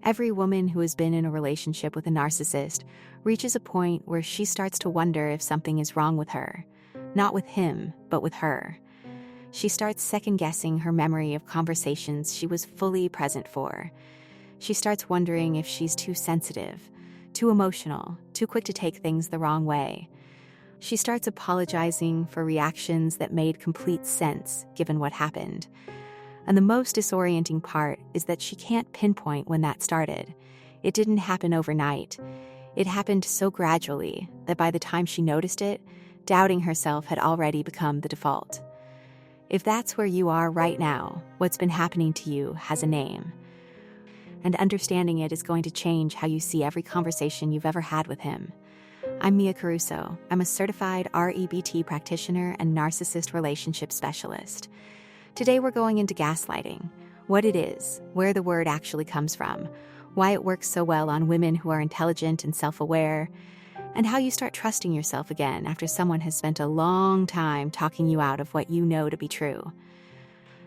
Every woman who has been in a relationship with a narcissist reaches a point where she starts to wonder if something is wrong with her. Not with him, but with her. She starts second-guessing her memory of conversations she was fully present for. She starts wondering if she's too sensitive, too emotional, too quick to take things the wrong way. She starts apologizing for reactions that made complete sense given what happened. And the most disorienting part is that she can't pinpoint when that started. It didn't happen overnight. It happened so gradually that by the time she noticed it, doubting herself had already become the default. If that's where you are right now, what's been happening to you has a name. And understanding it is going to change how you see every conversation you've ever had with him. I'm Mia Caruso. I'm a certified REBT practitioner and narcissist relationship specialist. Today we're going into gaslighting, what it is, where the word actually comes from, why it works so well on women who are intelligent and self-aware, and how you start trusting yourself again after someone has spent a long time talking you out of what you know to be true.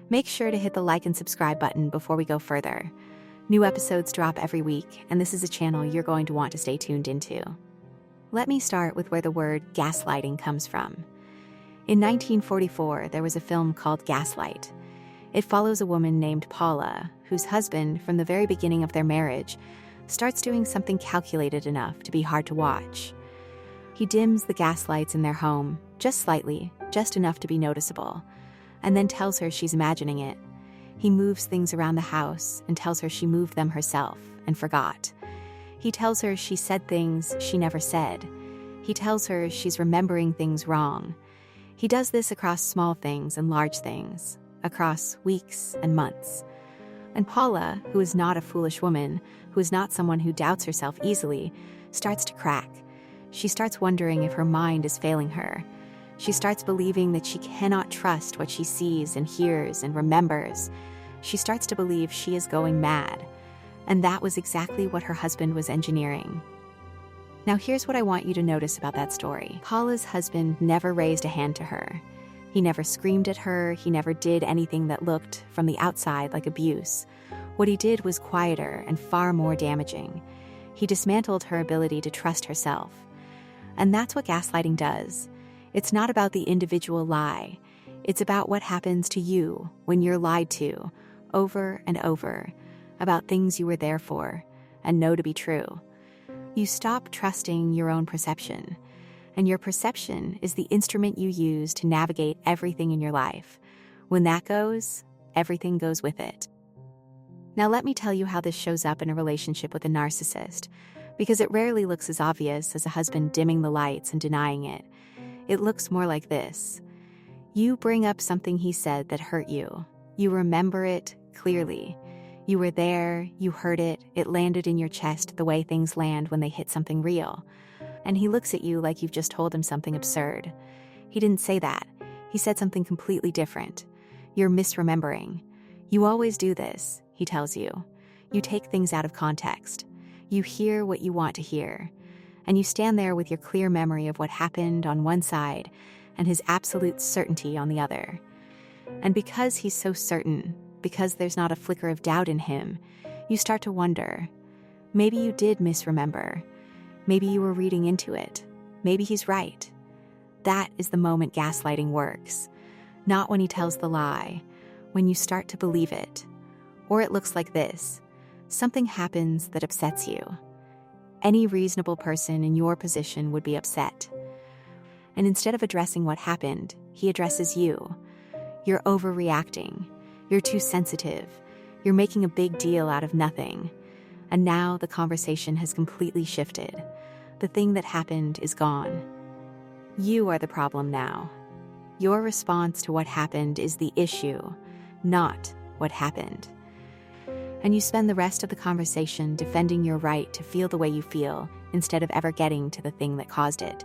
Make sure to hit the like and subscribe button before we go further. New episodes drop every week, and this is a channel you're going to want to stay tuned into. Let me start with where the word gaslighting comes from. In 1944, there was a film called Gaslight. It follows a woman named Paula, whose husband, from the very beginning of their marriage, starts doing something calculated enough to be hard to watch. He dims the gas lights in their home, just slightly, just enough to be noticeable, and then tells her she's imagining it. He moves things around the house and tells her she moved them herself and forgot. He tells her she said things she never said. He tells her she's remembering things wrong. He does this across small things and large things, across weeks and months. And Paula, who is not a foolish woman, who is not someone who doubts herself easily, starts to crack. She starts wondering if her mind is failing her. She starts believing that she cannot trust what she sees and hears and remembers. She starts to believe she is going mad. And that was exactly what her husband was engineering. Now here's what I want you to notice about that story. Paula's husband never raised a hand to her. He never screamed at her. He never did anything that looked, from the outside, like abuse. What he did was quieter and far more damaging. He dismantled her ability to trust herself. And that's what gaslighting does. It's not about the individual lie. It's about what happens to you when you're lied to, over and over, about things you were there for and know to be true. You stop trusting your own perception, and your perception is the instrument you use to navigate everything in your life. When that goes, everything goes with it. Now let me tell you how this shows up in a relationship with a narcissist, because it rarely looks as obvious as a husband dimming the lights and denying it. It looks more like this. You bring up something he said that hurt you. You remember it clearly. You were there, you heard it, it landed in your chest the way things land when they hit something real. And he looks at you like you've just told him something absurd. He didn't say that. He said something completely different. You're misremembering. You always do this, he tells you. You take things out of context. You hear what you want to hear. And you stand there with your clear memory of what happened on one side and his absolute certainty on the other. And because he's so certain, because there's not a flicker of doubt in him, you start to wonder. Maybe you did misremember. Maybe you were reading into it. Maybe he's right. That is the moment gaslighting works. Not when he tells the lie, when you start to believe it. Or it looks like this. Something happens that upsets you. Any reasonable person in your position would be upset. And instead of addressing what happened, he addresses you. You're overreacting. You're too sensitive. You're making a big deal out of nothing. And now the conversation has completely shifted. The thing that happened is gone. You are the problem now. Your response to what happened is the issue, not what happened. And you spend the rest of the conversation defending your right to feel the way you feel instead of ever getting to the thing that caused it.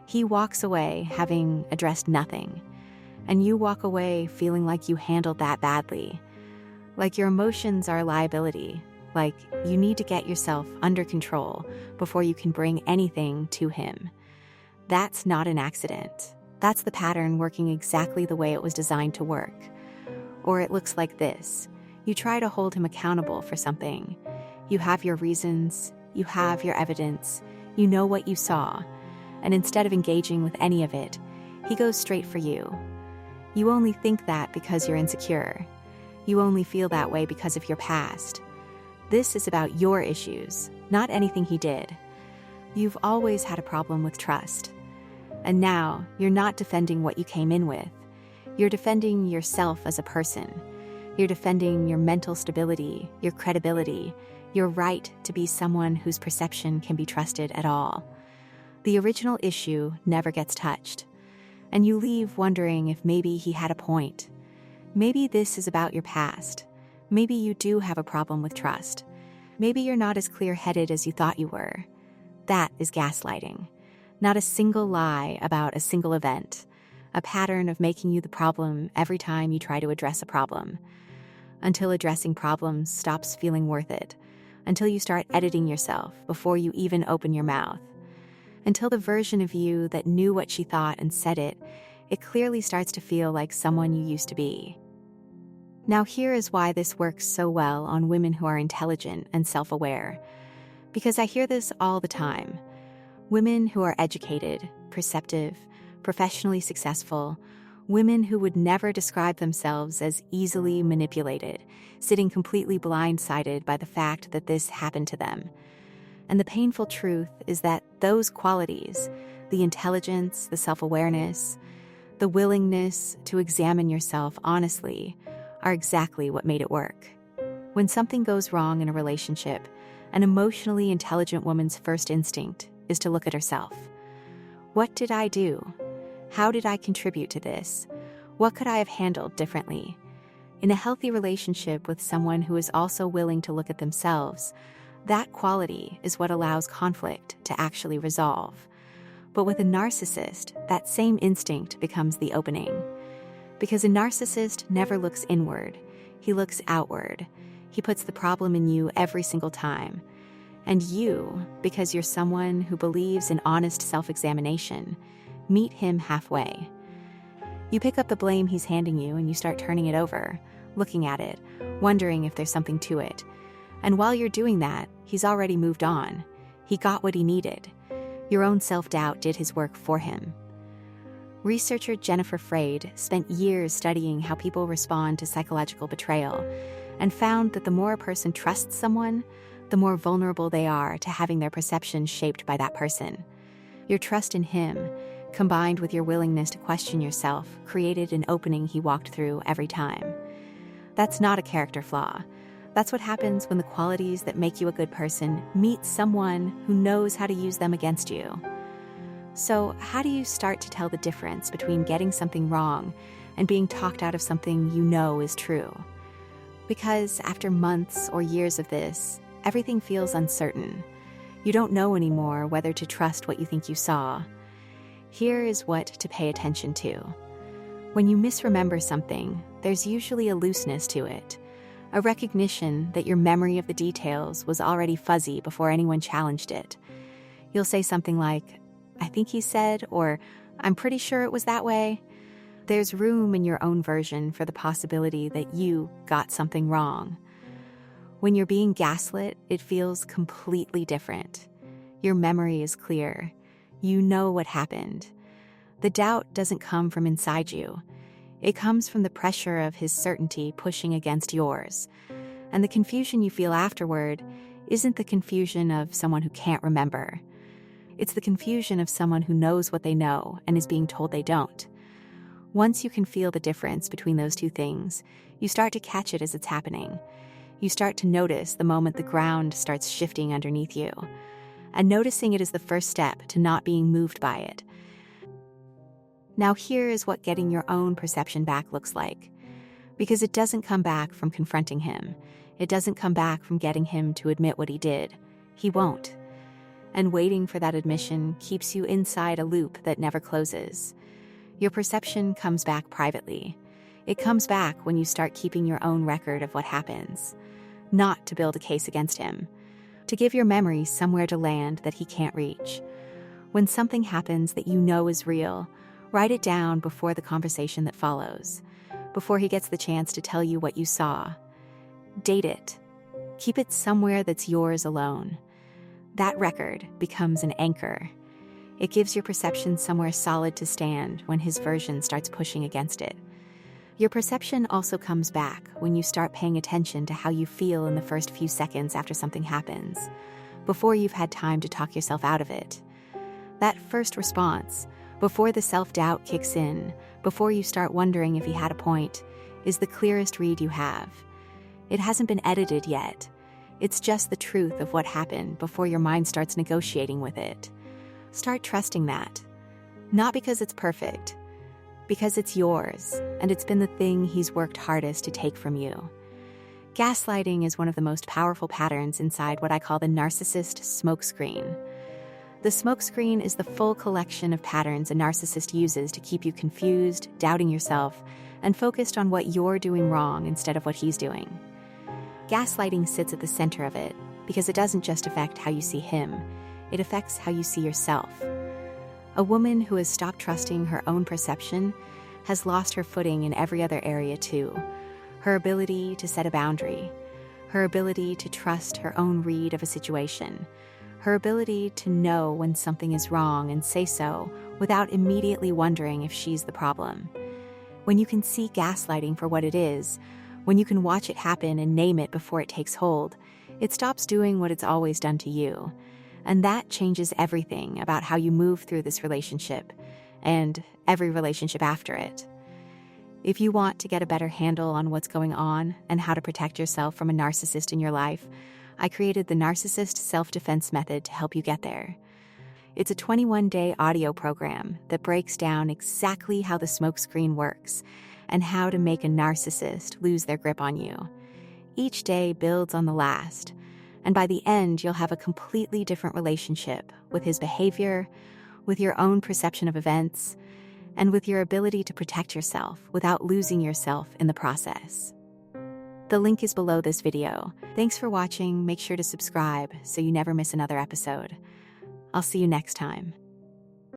He walks away having addressed nothing. And you walk away feeling like you handled that badly. Like your emotions are a liability. Like you need to get yourself under control before you can bring anything to him. That's not an accident. That's the pattern working exactly the way it was designed to work. Or it looks like this. You try to hold him accountable for something. You have your reasons, you have your evidence, you know what you saw, and instead of engaging with any of it, he goes straight for you. You only think that because you're insecure. You only feel that way because of your past. This is about your issues, not anything he did. You've always had a problem with trust. And now, you're not defending what you came in with. You're defending yourself as a person. You're defending your mental stability, your credibility, your right to be someone whose perception can be trusted at all. The original issue never gets touched. And you leave wondering if maybe he had a point. Maybe this is about your past. Maybe you do have a problem with trust. Maybe you're not as clear-headed as you thought you were. That is gaslighting. Not a single lie about a single event. A pattern of making you the problem every time you try to address a problem. Until addressing problems stops feeling worth it. Until you start editing yourself before you even open your mouth. Until the version of you that knew what she thought and said it clearly starts to feel like someone you used to be. Now here is why this works so well on women who are intelligent and self-aware. Because I hear this all the time. Women who are educated, perceptive, professionally successful, women who would never describe themselves as easily manipulated, sitting completely blindsided by the fact that this happened to them. And the painful truth is that those qualities, the intelligence, the self-awareness, the willingness to examine yourself honestly, are exactly what made it work. When something goes wrong in a relationship, an emotionally intelligent woman's first instinct is to look at herself. What did I do? How did I contribute to this? What could I have handled differently? In a healthy relationship with someone who is also willing to look at themselves, that quality is what allows conflict to actually resolve. But with a narcissist, that same instinct becomes the opening. Because a narcissist never looks inward, he looks outward. He puts the problem in you every single time. And you, because you're someone who believes in honest self-examination, meet him halfway. You pick up the blame he's handing you and you start turning it over, looking at it, wondering if there's something to it. And while you're doing that, he's already moved on. He got what he needed. Your own self-doubt did his work for him. Researcher Jennifer Freyd spent years studying how people respond to psychological betrayal and found that the more a person trusts someone, the more vulnerable they are to having their perception shaped by that person. Your trust in him, combined with your willingness to question yourself, created an opening he walked through every time. That's not a character flaw. That's what happens when the qualities that make you a good person meet someone who knows how to use them against you. So, how do you start to tell the difference between getting something wrong and being talked out of something you know is true? Because after months or years of this, everything feels uncertain. You don't know anymore whether to trust what you think you saw. Here is what to pay attention to. When you misremember something, there's usually a looseness to it. A recognition that your memory of the details was already fuzzy before anyone challenged it. You'll say something like, "I think he said," or "I'm pretty sure it was that way." There's room in your own version for the possibility that you got something wrong. When you're being gaslit, it feels completely different. Your memory is clear. You know what happened. The doubt doesn't come from inside you. It comes from the pressure of his certainty pushing against yours. And the confusion you feel afterward isn't the confusion of someone who can't remember. It's the confusion of someone who knows what they know and is being told they don't. Once you can feel the difference between those two things, you start to catch it as it's happening. You start to notice the moment the ground starts shifting underneath you. And noticing it is the first step to not being moved by it. Now here is what getting your own perception back looks like. Because it doesn't come back from confronting him. It doesn't come back from getting him to admit what he did. He won't. And waiting for that admission keeps you inside a loop that never closes. Your perception comes back privately. It comes back when you start keeping your own record of what happens. Not to build a case against him. To give your memory somewhere to land that he can't reach. When something happens that you know is real, write it down before the conversation that follows. Before he gets the chance to tell you what you saw. Date it. Keep it somewhere that's yours alone. That record becomes an anchor. It gives your perception somewhere solid to stand when his version starts pushing against it. Your perception also comes back when you start paying attention to how you feel in the first few seconds after something happens, before you've had time to talk yourself out of it. That first response, before the self-doubt kicks in, before you start wondering if he had a point, is the clearest read you have. It hasn't been edited yet. It's just the truth of what happened before your mind starts negotiating with it. Start trusting that. Not because it's perfect, because it's yours, and it's been the thing he's worked hardest to take from you. Gaslighting is one of the most powerful patterns inside what I call the narcissist smokescreen. The smokescreen is the full collection of patterns a narcissist uses to keep you confused, doubting yourself, and focused on what you're doing wrong instead of what he's doing. Gaslighting sits at the center of it because it doesn't just affect how you see him, it affects how you see yourself. A woman who has stopped trusting her own perception has lost her footing in every other area too. Her ability to set a boundary, her ability to trust her own read of a situation, her ability to know when something is wrong and say so without immediately wondering if she's the problem. When you can see gaslighting for what it is, when you can watch it happen and name it before it takes hold, it stops doing what it's always done to you. And that changes everything about how you move through this relationship and every relationship after it. If you want to get a better handle on what's going on and how to protect yourself from a narcissist in your life, I created the Narcissist Self-Defense Method to help you get there. It's a 21-day audio program that breaks down exactly how the smokescreen works and how to make a narcissist lose their grip on you. Each day builds on the last, and by the end, you'll have a completely different relationship with his behavior, with your own perception of events, and with your ability to protect yourself without losing yourself in the process. The link is below this video. Thanks for watching. Make sure to subscribe so you never miss another episode. I'll see you next time.